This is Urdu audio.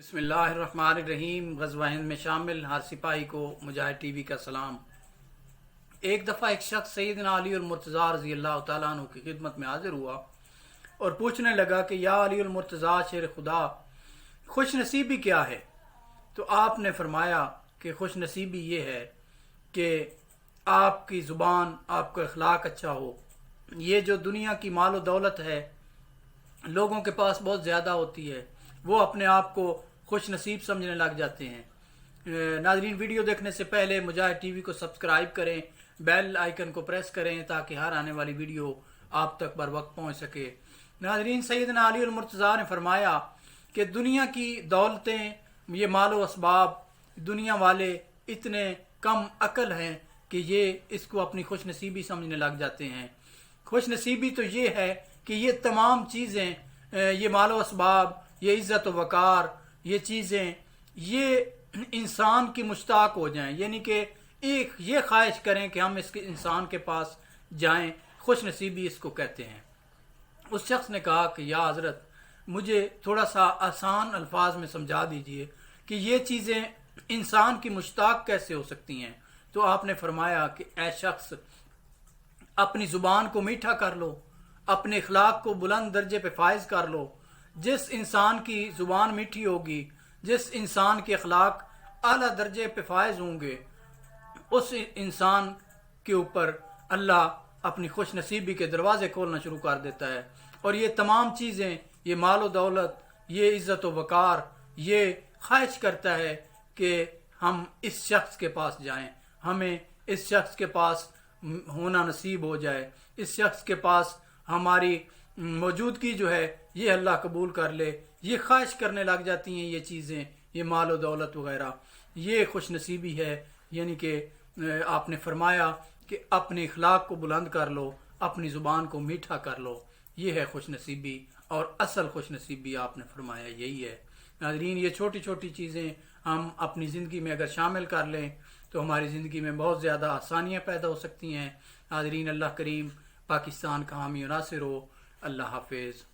بسم اللہ الرحمن الرحیم۔ غزوہ ہند میں شامل ہر سپاہی کو مجاہد ٹی وی کا سلام۔ ایک دفعہ ایک شخص سیدنا علی المرتضیٰ رضی اللہ تعالیٰ عنہ کی خدمت میں حاضر ہوا اور پوچھنے لگا کہ یا علی المرتضیٰ شیر خدا، خوش نصیبی کیا ہے؟ تو آپ نے فرمایا کہ خوش نصیبی یہ ہے کہ آپ کی زبان، آپ کا اخلاق اچھا ہو۔ یہ جو دنیا کی مال و دولت ہے لوگوں کے پاس بہت زیادہ ہوتی ہے، وہ اپنے آپ کو خوش نصیب سمجھنے لگ جاتے ہیں۔ ناظرین، ویڈیو دیکھنے سے پہلے مجاہد ٹی وی کو سبسکرائب کریں، بیل آئیکن کو پریس کریں تاکہ ہر آنے والی ویڈیو آپ تک بر وقت پہنچ سکے۔ ناظرین، سیدنا علی المرتضیٰ نے فرمایا کہ دنیا کی دولتیں، یہ مال و اسباب، دنیا والے اتنے کم عقل ہیں کہ یہ اس کو اپنی خوش نصیبی سمجھنے لگ جاتے ہیں۔ خوش نصیبی تو یہ ہے کہ یہ تمام چیزیں، یہ مال و اسباب، یہ عزت و وقار، یہ چیزیں، یہ انسان کی مشتاق ہو جائیں، یعنی کہ ایک یہ خواہش کریں کہ ہم اس کے انسان کے پاس جائیں۔ خوش نصیبی اس کو کہتے ہیں۔ اس شخص نے کہا کہ یا حضرت، مجھے تھوڑا سا آسان الفاظ میں سمجھا دیجئے کہ یہ چیزیں انسان کی مشتاق کیسے ہو سکتی ہیں؟ تو آپ نے فرمایا کہ اے شخص، اپنی زبان کو میٹھا کر لو، اپنے اخلاق کو بلند درجے پہ فائز کر لو۔ جس انسان کی زبان میٹھی ہوگی، جس انسان کے اخلاق اعلیٰ درجے پہ فائز ہوں گے، اس انسان کے اوپر اللہ اپنی خوش نصیبی کے دروازے کھولنا شروع کر دیتا ہے۔ اور یہ تمام چیزیں، یہ مال و دولت، یہ عزت و وقار، یہ خواہش کرتا ہے کہ ہم اس شخص کے پاس جائیں، ہمیں اس شخص کے پاس ہونا نصیب ہو جائے، اس شخص کے پاس ہماری موجودگی جو ہے یہ اللہ قبول کر لے۔ یہ خواہش کرنے لگ جاتی ہیں یہ چیزیں، یہ مال و دولت وغیرہ، یہ خوش نصیبی ہے۔ یعنی کہ آپ نے فرمایا کہ اپنے اخلاق کو بلند کر لو، اپنی زبان کو میٹھا کر لو، یہ ہے خوش نصیبی، اور اصل خوش نصیبی آپ نے فرمایا یہی ہے۔ ناظرین، یہ چھوٹی چھوٹی چیزیں ہم اپنی زندگی میں اگر شامل کر لیں تو ہماری زندگی میں بہت زیادہ آسانیاں پیدا ہو سکتی ہیں۔ ناظرین، اللہ کریم پاکستان کا حامی و ناصر ہو۔ اللہ حافظ۔